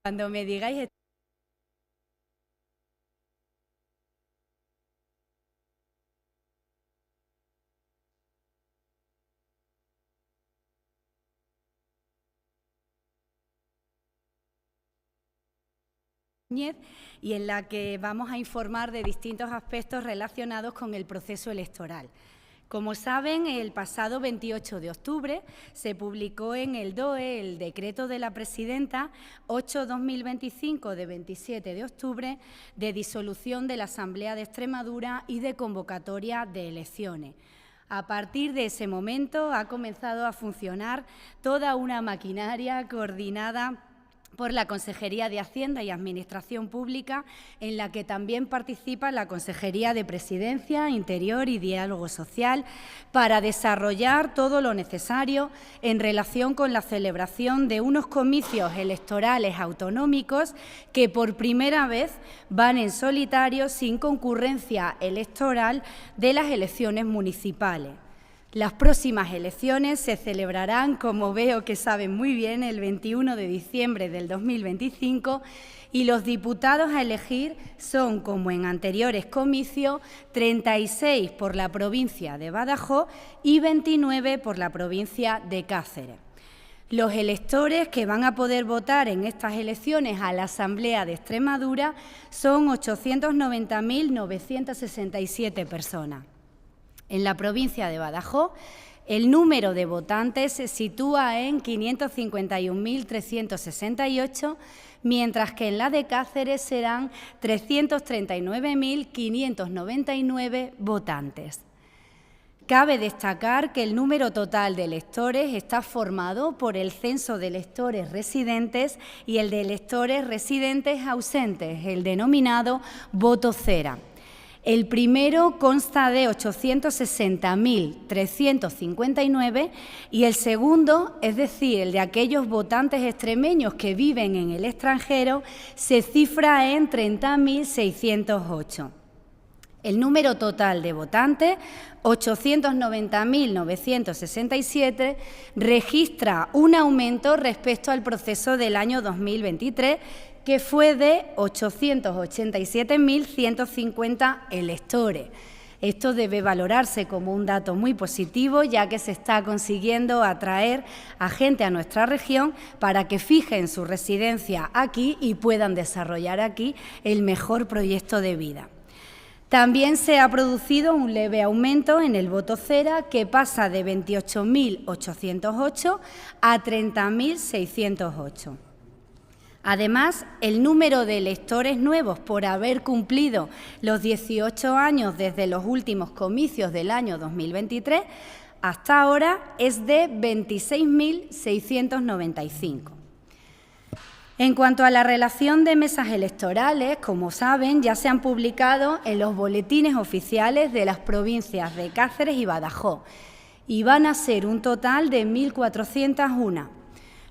Cuando me digáis... y en la que vamos a informar de distintos aspectos relacionados con el proceso electoral. Como saben, el pasado 28 de octubre se publicó en el DOE el decreto de la presidenta 8/2025 de 27 de octubre de disolución de la Asamblea de Extremadura y de convocatoria de elecciones. A partir de ese momento ha comenzado a funcionar toda una maquinaria coordinada por la Consejería de Hacienda y Administración Pública, en la que también participa la Consejería de Presidencia, Interior y Diálogo Social, para desarrollar todo lo necesario en relación con la celebración de unos comicios electorales autonómicos que por primera vez van en solitario, sin concurrencia electoral, de las elecciones municipales. Las próximas elecciones se celebrarán, como veo que saben muy bien, el 21 de diciembre del 2025 y los diputados a elegir son, como en anteriores comicios, 36 por la provincia de Badajoz y 29 por la provincia de Cáceres. Los electores que van a poder votar en estas elecciones a la Asamblea de Extremadura son 890.967 personas. En la provincia de Badajoz, el número de votantes se sitúa en 551.368, mientras que en la de Cáceres serán 339.599 votantes. Cabe destacar que el número total de electores está formado por el censo de electores residentes y el de electores residentes ausentes, el denominado voto cera. El primero consta de 860.359 y el segundo, es decir, el de aquellos votantes extremeños que viven en el extranjero, se cifra en 30.608. El número total de votantes, 890.967, registra un aumento respecto al proceso del año 2023, que fue de 887.150 electores. Esto debe valorarse como un dato muy positivo, ya que se está consiguiendo atraer a gente a nuestra región para que fijen su residencia aquí y puedan desarrollar aquí el mejor proyecto de vida. También se ha producido un leve aumento en el voto cera, que pasa de 28.808 a 30.608. Además, el número de electores nuevos por haber cumplido los 18 años desde los últimos comicios del año 2023 hasta ahora es de 26.695. En cuanto a la relación de mesas electorales, como saben, ya se han publicado en los boletines oficiales de las provincias de Cáceres y Badajoz y van a ser un total de 1.401.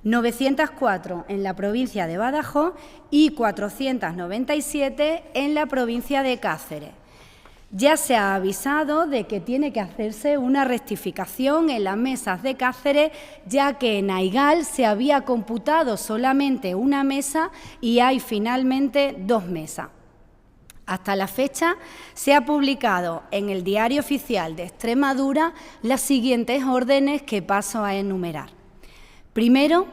904 en la provincia de Badajoz y 497 en la provincia de Cáceres. Ya se ha avisado de que tiene que hacerse una rectificación en las mesas de Cáceres, ya que en Aigal se había computado solamente una mesa y hay finalmente 2 mesas. Hasta la fecha se ha publicado en el Diario Oficial de Extremadura las siguientes órdenes que paso a enumerar. Primero,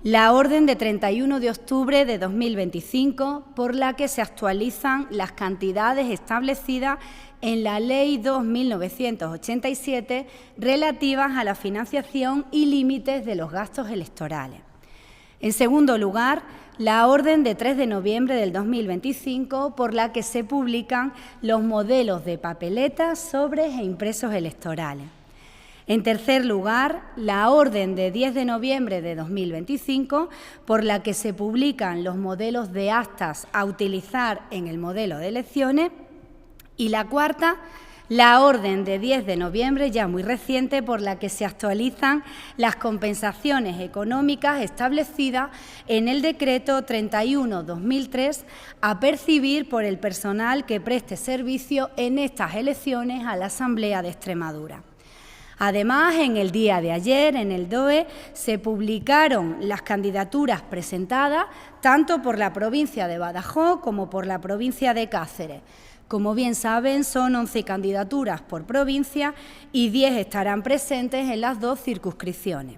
la orden de 31 de octubre de 2025, por la que se actualizan las cantidades establecidas en la Ley 2.987 relativas a la financiación y límites de los gastos electorales. En segundo lugar, la orden de 3 de noviembre del 2025, por la que se publican los modelos de papeletas, sobres e impresos electorales. En tercer lugar, la orden de 10 de noviembre de 2025, por la que se publican los modelos de actas a utilizar en el modelo de elecciones. Y la cuarta, la orden de 10 de noviembre, ya muy reciente, por la que se actualizan las compensaciones económicas establecidas en el Decreto 31/2003 a percibir por el personal que preste servicio en estas elecciones a la Asamblea de Extremadura. Además, en el día de ayer, en el DOE, se publicaron las candidaturas presentadas tanto por la provincia de Badajoz como por la provincia de Cáceres. Como bien saben, son 11 candidaturas por provincia y 10 estarán presentes en las 2 circunscripciones.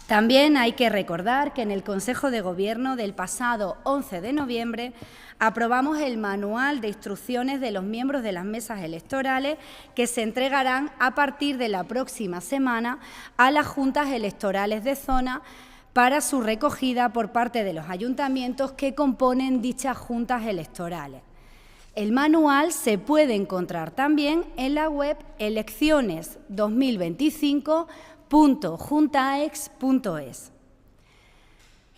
También hay que recordar que en el Consejo de Gobierno del pasado 11 de noviembre aprobamos el manual de instrucciones de los miembros de las mesas electorales que se entregarán a partir de la próxima semana a las juntas electorales de zona para su recogida por parte de los ayuntamientos que componen dichas juntas electorales. El manual se puede encontrar también en la web elecciones2025.juntaex.es.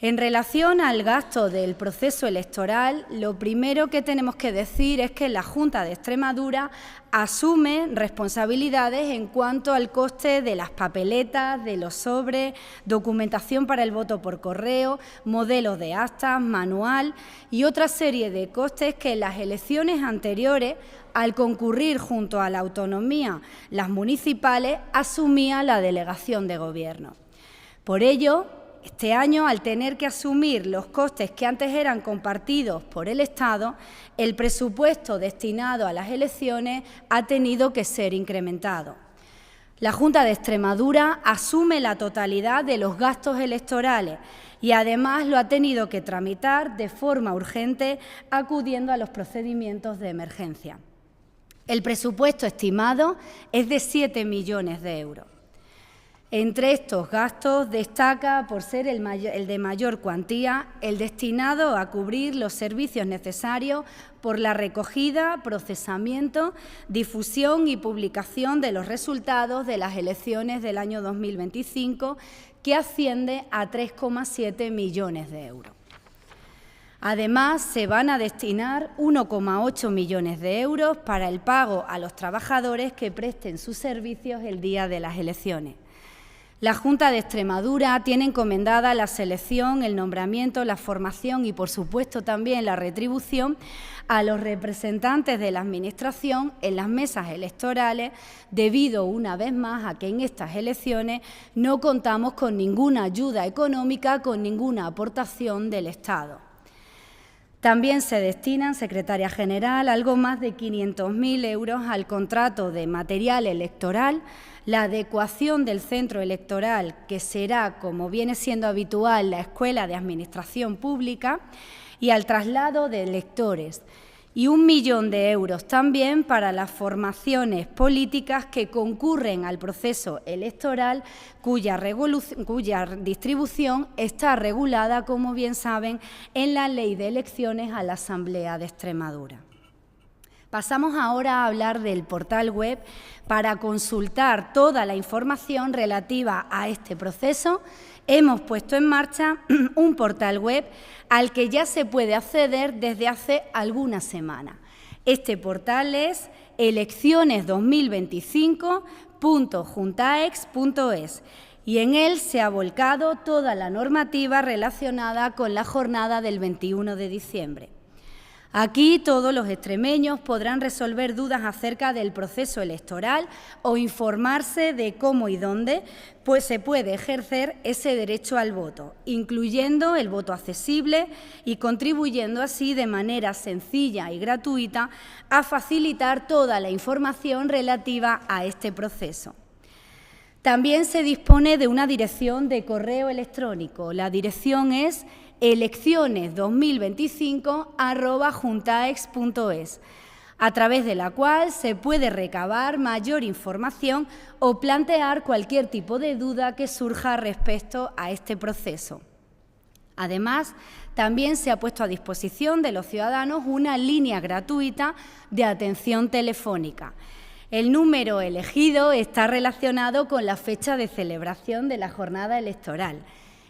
En relación al gasto del proceso electoral, lo primero que tenemos que decir es que la Junta de Extremadura asume responsabilidades en cuanto al coste de las papeletas, de los sobres, documentación para el voto por correo, modelos de actas, manual y otra serie de costes que en las elecciones anteriores, al concurrir junto a la autonomía las municipales, asumía la delegación de gobierno. Por ello, este año, al tener que asumir los costes que antes eran compartidos por el Estado, el presupuesto destinado a las elecciones ha tenido que ser incrementado. La Junta de Extremadura asume la totalidad de los gastos electorales y además lo ha tenido que tramitar de forma urgente acudiendo a los procedimientos de emergencia. El presupuesto estimado es de 7 millones de euros. Entre estos gastos destaca, por ser el de mayor cuantía, el destinado a cubrir los servicios necesarios por la recogida, procesamiento, difusión y publicación de los resultados de las elecciones del año 2025, que asciende a 3,7 millones de euros. Además, se van a destinar 1,8 millones de euros para el pago a los trabajadores que presten sus servicios el día de las elecciones. La Junta de Extremadura tiene encomendada la selección, el nombramiento, la formación y, por supuesto, también la retribución a los representantes de la Administración en las mesas electorales, debido, una vez más, a que en estas elecciones no contamos con ninguna ayuda económica, con ninguna aportación del Estado. También se destinan, Secretaria General, algo más de 500.000 euros al contrato de material electoral, la adecuación del centro electoral, que será, como viene siendo habitual, la Escuela de Administración Pública, y al traslado de electores. Y 1 millón de euros también para las formaciones políticas que concurren al proceso electoral, cuya distribución está regulada, como bien saben, en la Ley de Elecciones a la Asamblea de Extremadura. Pasamos ahora a hablar del portal web para consultar toda la información relativa a este proceso. Hemos puesto en marcha un portal web al que ya se puede acceder desde hace algunas semanas. Este portal es elecciones2025.juntaex.es y en él se ha volcado toda la normativa relacionada con la jornada del 21 de diciembre. Aquí todos los extremeños podrán resolver dudas acerca del proceso electoral o informarse de cómo y dónde se puede ejercer ese derecho al voto, incluyendo el voto accesible y contribuyendo así de manera sencilla y gratuita a facilitar toda la información relativa a este proceso. También se dispone de una dirección de correo electrónico. La dirección es elecciones2025@juntaex.es, a través de la cual se puede recabar mayor información o plantear cualquier tipo de duda que surja respecto a este proceso. Además, también se ha puesto a disposición de los ciudadanos una línea gratuita de atención telefónica. El número elegido está relacionado con la fecha de celebración de la jornada electoral.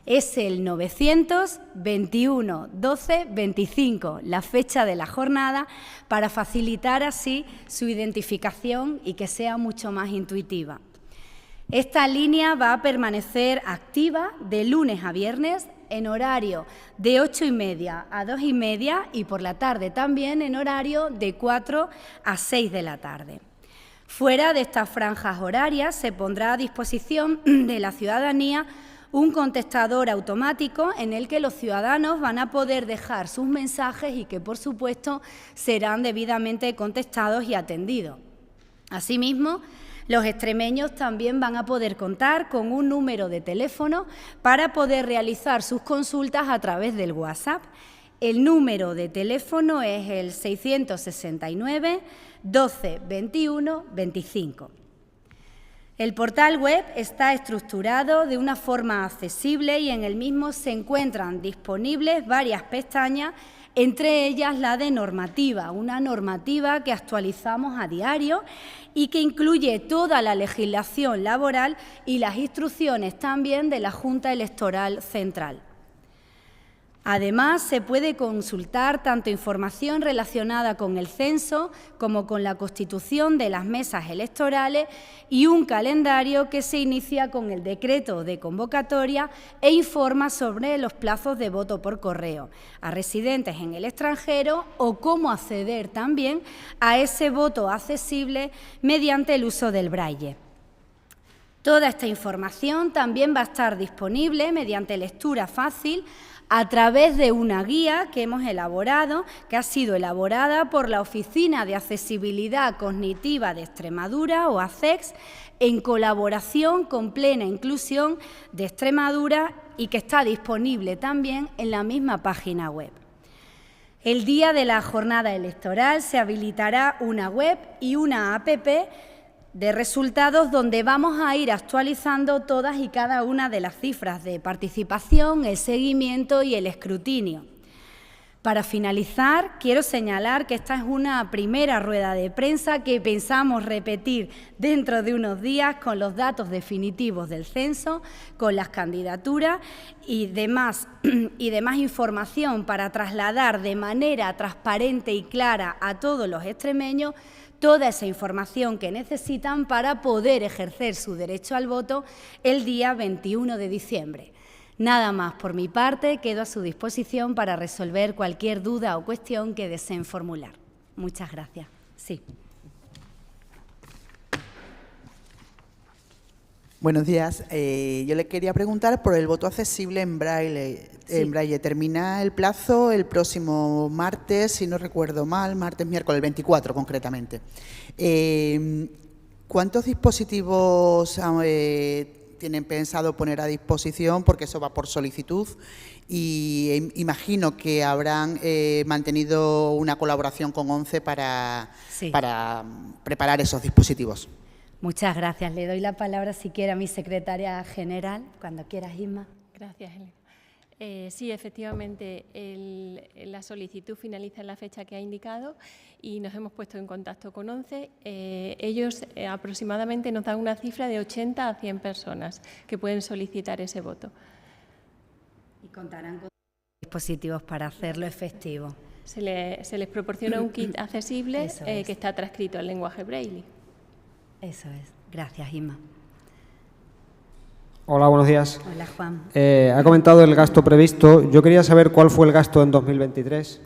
Es el 921-12-25, la fecha de la jornada, para facilitar así su identificación y que sea mucho más intuitiva. Esta línea va a permanecer activa de lunes a viernes en horario de 8:30 a 2:30 y por la tarde también en horario de 4 a 6 de la tarde. Fuera de estas franjas horarias se pondrá a disposición de la ciudadanía un contestador automático en el que los ciudadanos van a poder dejar sus mensajes y que, por supuesto, serán debidamente contestados y atendidos. Asimismo, los extremeños también van a poder contar con un número de teléfono para poder realizar sus consultas a través del WhatsApp. El número de teléfono es el 669 12 21 25. El portal web está estructurado de una forma accesible y en el mismo se encuentran disponibles varias pestañas, entre ellas la de normativa, una normativa que actualizamos a diario y que incluye toda la legislación laboral y las instrucciones también de la Junta Electoral Central. Además, se puede consultar tanto información relacionada con el censo como con la constitución de las mesas electorales y un calendario que se inicia con el decreto de convocatoria e informa sobre los plazos de voto por correo a residentes en el extranjero o cómo acceder también a ese voto accesible mediante el uso del braille. Toda esta información también va a estar disponible mediante lectura fácil a través de una guía que hemos elaborado, que ha sido elaborada por la Oficina de Accesibilidad Cognitiva de Extremadura, o ACEX, en colaboración con Plena Inclusión de Extremadura y que está disponible también en la misma página web. El día de la jornada electoral se habilitará una web y una app de resultados donde vamos a ir actualizando todas y cada una de las cifras de participación, el seguimiento y el escrutinio. Para finalizar, quiero señalar que esta es una primera rueda de prensa que pensamos repetir dentro de unos días con los datos definitivos del censo, con las candidaturas y demás información para trasladar de manera transparente y clara a todos los extremeños toda esa información que necesitan para poder ejercer su derecho al voto el día 21 de diciembre. Nada más por mi parte, quedo a su disposición para resolver cualquier duda o cuestión que deseen formular. Muchas gracias. Sí. Buenos días. Yo le quería preguntar por el voto accesible en braille. Sí. En braille termina el plazo el próximo martes, si no recuerdo mal, miércoles 24 concretamente. ¿Cuántos dispositivos tienen pensado poner a disposición? Porque eso va por solicitud y imagino que habrán mantenido una colaboración con ONCE para preparar esos dispositivos. Muchas gracias. Le doy la palabra, si quiere, a mi secretaria general. Cuando quieras, Isma. Gracias, Elena. Sí, efectivamente, la solicitud finaliza en la fecha que ha indicado y nos hemos puesto en contacto con ONCE. Ellos aproximadamente nos dan una cifra de 80 a 100 personas que pueden solicitar ese voto. Y contarán con dispositivos para hacerlo efectivo. Se les proporciona un kit accesible que está transcrito en lenguaje braille. Eso es. Gracias, Isma. Hola, buenos días. Hola, Juan. Ha comentado el gasto previsto. Yo quería saber cuál fue el gasto en 2023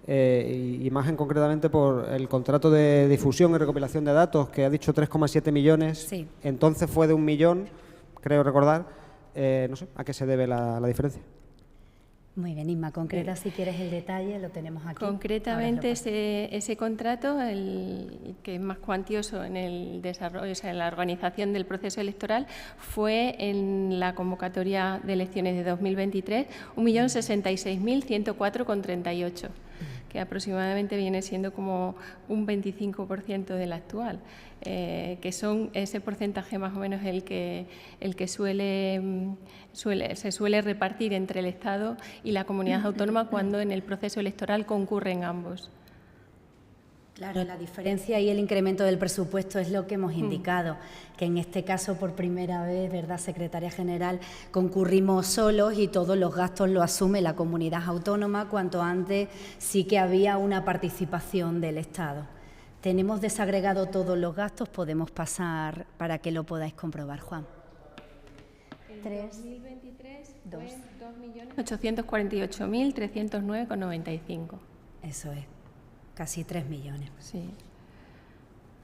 y más concretamente por el contrato de difusión y recopilación de datos, que ha dicho 3,7 millones. Sí. Entonces fue de 1 millón, creo recordar. No sé, ¿a qué se debe la diferencia? Muy bien, Isma, concreta si quieres el detalle, lo tenemos aquí. Concretamente ese contrato, el que es más cuantioso en el desarrollo, o sea, en la organización del proceso electoral, fue en la convocatoria de elecciones de 2023 1.066.104,38, que aproximadamente viene siendo como un 25% del actual, que son ese porcentaje más o menos el que se suele repartir entre el Estado y la comunidad autónoma cuando en el proceso electoral concurren ambos. Claro, la diferencia y el incremento del presupuesto es lo que hemos indicado, que en este caso por primera vez, ¿verdad, Secretaria General? Concurrimos solos y todos los gastos los asume la comunidad autónoma, cuanto antes sí que había una participación del Estado. Tenemos desagregado todos los gastos, podemos pasar para que lo podáis comprobar, Juan. En 2023 fue 2.848.309,95. Eso es, casi 3 millones. Sí.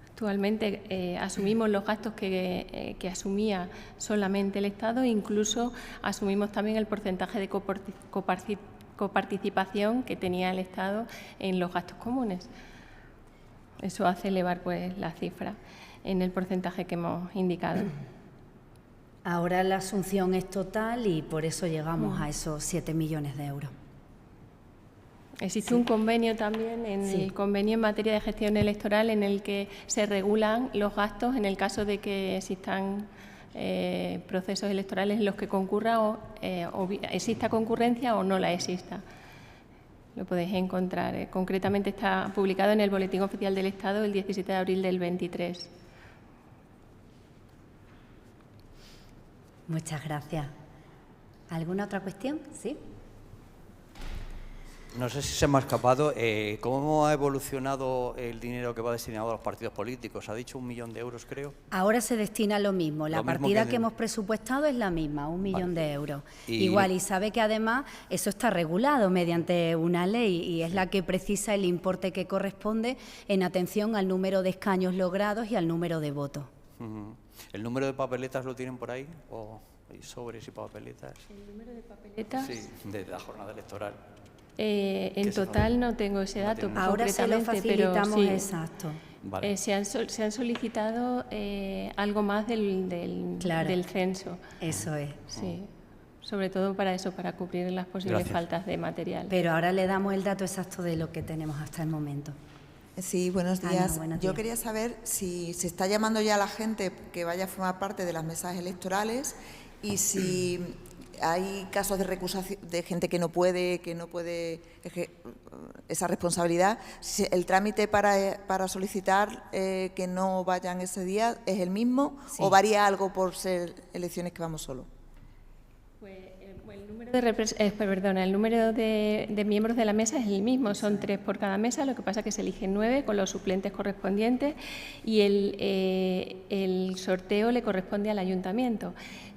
Actualmente asumimos los gastos que asumía solamente el Estado e incluso asumimos también el porcentaje de coparticipación que tenía el Estado en los gastos comunes. Eso hace elevar pues la cifra en el porcentaje que hemos indicado. Ahora la asunción es total y por eso llegamos a esos 7 millones de euros. Existe un convenio también, el convenio en materia de gestión electoral, en el que se regulan los gastos en el caso de que existan procesos electorales en los que concurra o exista concurrencia o no la exista. Lo podéis encontrar. Concretamente está publicado en el Boletín Oficial del Estado el 17 de abril del 23. Muchas gracias. ¿Alguna otra cuestión? Sí. No sé si se me ha escapado, ¿cómo ha evolucionado el dinero que va destinado a los partidos políticos? Ha dicho 1 millón de euros, creo. Ahora se destina lo mismo. La partida que hemos presupuestado es la misma, 1 millón de euros. Igual, y sabe que además eso está regulado mediante una ley y es la que precisa el importe que corresponde en atención al número de escaños logrados y al número de votos. ¿El número de papeletas lo tienen por ahí? ¿O hay sobres y papeletas? ¿El número de papeletas? Sí, de la jornada electoral. En total no tengo ese dato. Ahora se lo facilitamos, pero sí, exacto. Vale. Se han solicitado algo más del censo. Eso es. Sí, sobre todo para eso, para cubrir las posibles faltas de material. Pero ahora le damos el dato exacto de lo que tenemos hasta el momento. Sí, buenos días. Ana, buenos Yo días. quería saber si se está llamando ya a la gente que vaya a formar parte de las mesas electorales y si hay casos de recusación de gente que no puede esa responsabilidad. Si el trámite para solicitar que no vayan ese día es el mismo o varía algo por ser elecciones que vamos solo. El número de miembros de la mesa es el mismo, son 3 por cada mesa, lo que pasa es que se eligen 9 con los suplentes correspondientes y el sorteo le corresponde al ayuntamiento.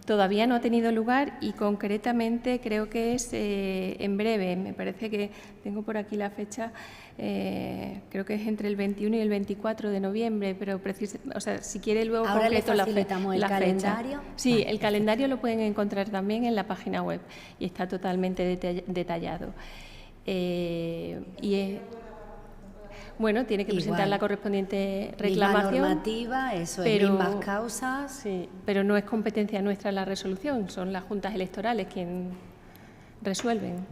Todavía no ha tenido lugar y concretamente creo que es en breve, me parece que tengo por aquí la fecha, creo que es entre el 21 y el 24 de noviembre, pero si quiere luego ahora concreto le facilitamos el calendario. Fecha. Sí, el calendario lo pueden encontrar también en la página web y está totalmente detallado. Bueno, tiene que presentar la correspondiente reclamación. Misma normativa, eso es, mismas causas. Sí, pero no es competencia nuestra la resolución, son las juntas electorales quienes resuelven.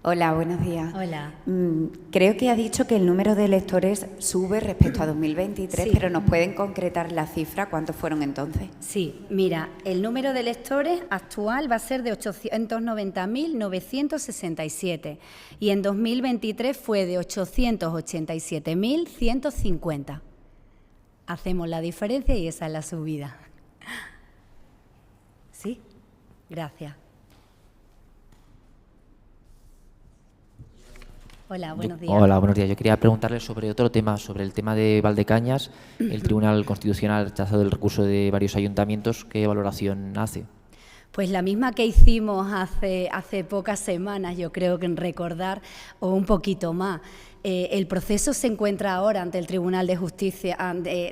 Hola, buenos días. Hola. Creo que ha dicho que el número de electores sube respecto a 2023, Sí. pero ¿nos pueden concretar la cifra? ¿Cuántos fueron entonces? Sí, mira, el número de electores actual va a ser de 890.967 y en 2023 fue de 887.150. Hacemos la diferencia y esa es la subida. ¿Sí? Gracias. Hola, buenos días. Hola, buenos días. Yo quería preguntarle sobre otro tema, sobre el tema de Valdecañas. El Tribunal Constitucional ha rechazado el recurso de varios ayuntamientos. ¿Qué valoración hace? Pues la misma que hicimos hace pocas semanas, yo creo que en recordar, o un poquito más. El proceso se encuentra ahora ante el Tribunal de Justicia,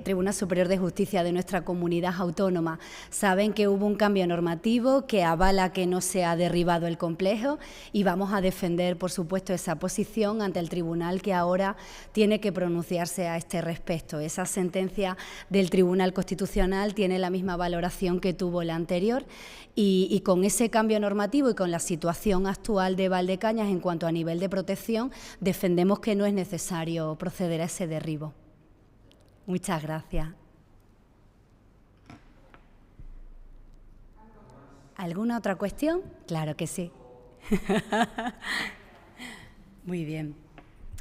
Tribunal Superior de Justicia de nuestra comunidad autónoma. Saben que hubo un cambio normativo que avala que no se ha derribado el complejo y vamos a defender, por supuesto, esa posición ante el tribunal que ahora tiene que pronunciarse a este respecto. Esa sentencia del Tribunal Constitucional tiene la misma valoración que tuvo la anterior y con ese cambio normativo y con la situación actual de Valdecañas en cuanto a nivel de protección, defendemos que no es necesario proceder a ese derribo. Muchas gracias. ¿Alguna otra cuestión? Claro que sí. Muy bien.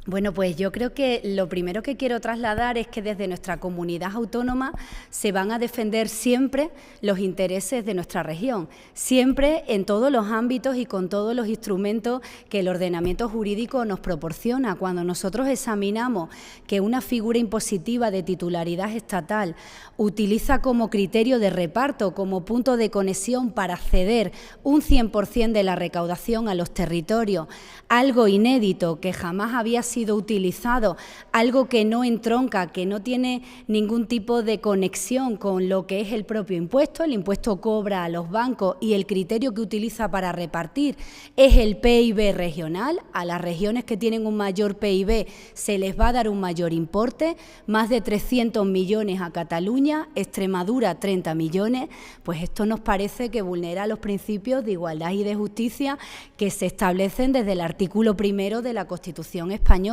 Bueno, pues yo creo que lo primero que quiero trasladar es que desde nuestra comunidad autónoma se van a defender siempre los intereses de nuestra región, siempre en todos los ámbitos y con todos los instrumentos que el ordenamiento jurídico nos proporciona. Cuando nosotros examinamos que una figura impositiva de titularidad estatal utiliza como criterio de reparto, como punto de conexión para ceder un 100% de la recaudación a los territorios, algo inédito que jamás había sido utilizado, algo que no entronca, que no tiene ningún tipo de conexión con lo que es el propio impuesto. El impuesto cobra a los bancos y el criterio que utiliza para repartir es el PIB regional. A las regiones que tienen un mayor PIB se les va a dar un mayor importe, más de 300 millones a Cataluña, Extremadura 30 millones, pues esto nos parece que vulnera los principios de igualdad y de justicia que se establecen desde el artículo 1 de la Constitución española.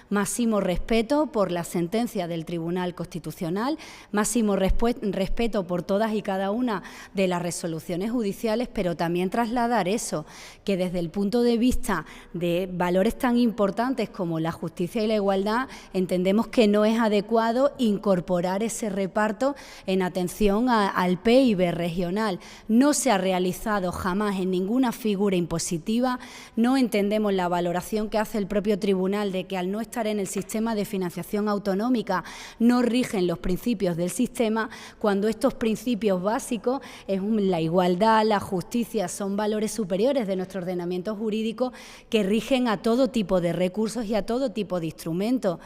Máximo respeto por la sentencia del Tribunal Constitucional, máximo respeto por todas y cada una de las resoluciones judiciales, pero también trasladar eso, que desde el punto de vista de valores tan importantes como la justicia y la igualdad, entendemos que no es adecuado incorporar ese reparto en atención al PIB regional. No se ha realizado jamás en ninguna figura impositiva, no entendemos la valoración que hace el propio tribunal de que al no estar en el sistema de financiación autonómica no rigen los principios del sistema, cuando estos principios básicos, la igualdad, la justicia, son valores superiores de nuestro ordenamiento jurídico que rigen a todo tipo de recursos y a todo tipo de instrumentos.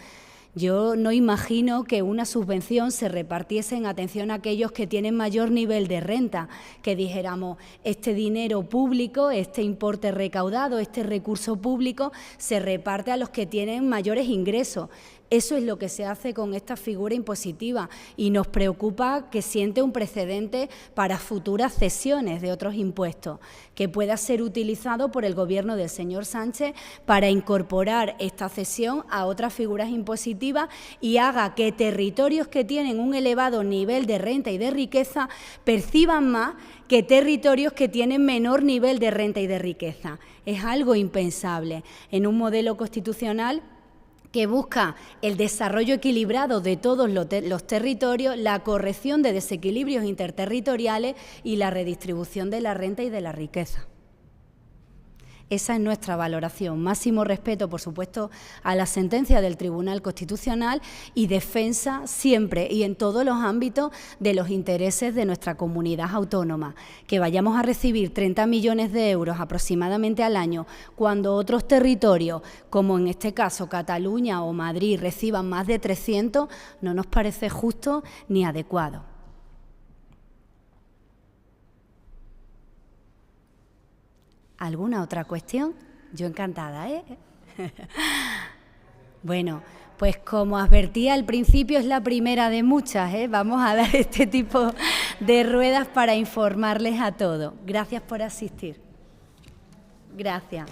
Yo no imagino que una subvención se repartiese en atención a aquellos que tienen mayor nivel de renta, que dijéramos, este dinero público, este importe recaudado, este recurso público, se reparte a los que tienen mayores ingresos. Eso es lo que se hace con esta figura impositiva y nos preocupa que siente un precedente para futuras cesiones de otros impuestos, que pueda ser utilizado por el Gobierno del señor Sánchez para incorporar esta cesión a otras figuras impositivas y haga que territorios que tienen un elevado nivel de renta y de riqueza perciban más que territorios que tienen menor nivel de renta y de riqueza. Es algo impensable en un modelo constitucional que busca el desarrollo equilibrado de todos los territorios, la corrección de desequilibrios interterritoriales y la redistribución de la renta y de la riqueza. Esa es nuestra valoración. Máximo respeto, por supuesto, a la sentencia del Tribunal Constitucional y defensa siempre y en todos los ámbitos de los intereses de nuestra comunidad autónoma. Que vayamos a recibir 30 millones de euros aproximadamente al año cuando otros territorios, como en este caso Cataluña o Madrid, reciban más de 300, no nos parece justo ni adecuado. ¿Alguna otra cuestión? Yo encantada, ¿eh? Bueno, pues como advertía al principio, es la primera de muchas, ¿eh? Vamos a dar este tipo de ruedas para informarles a todos. Gracias por asistir. Gracias.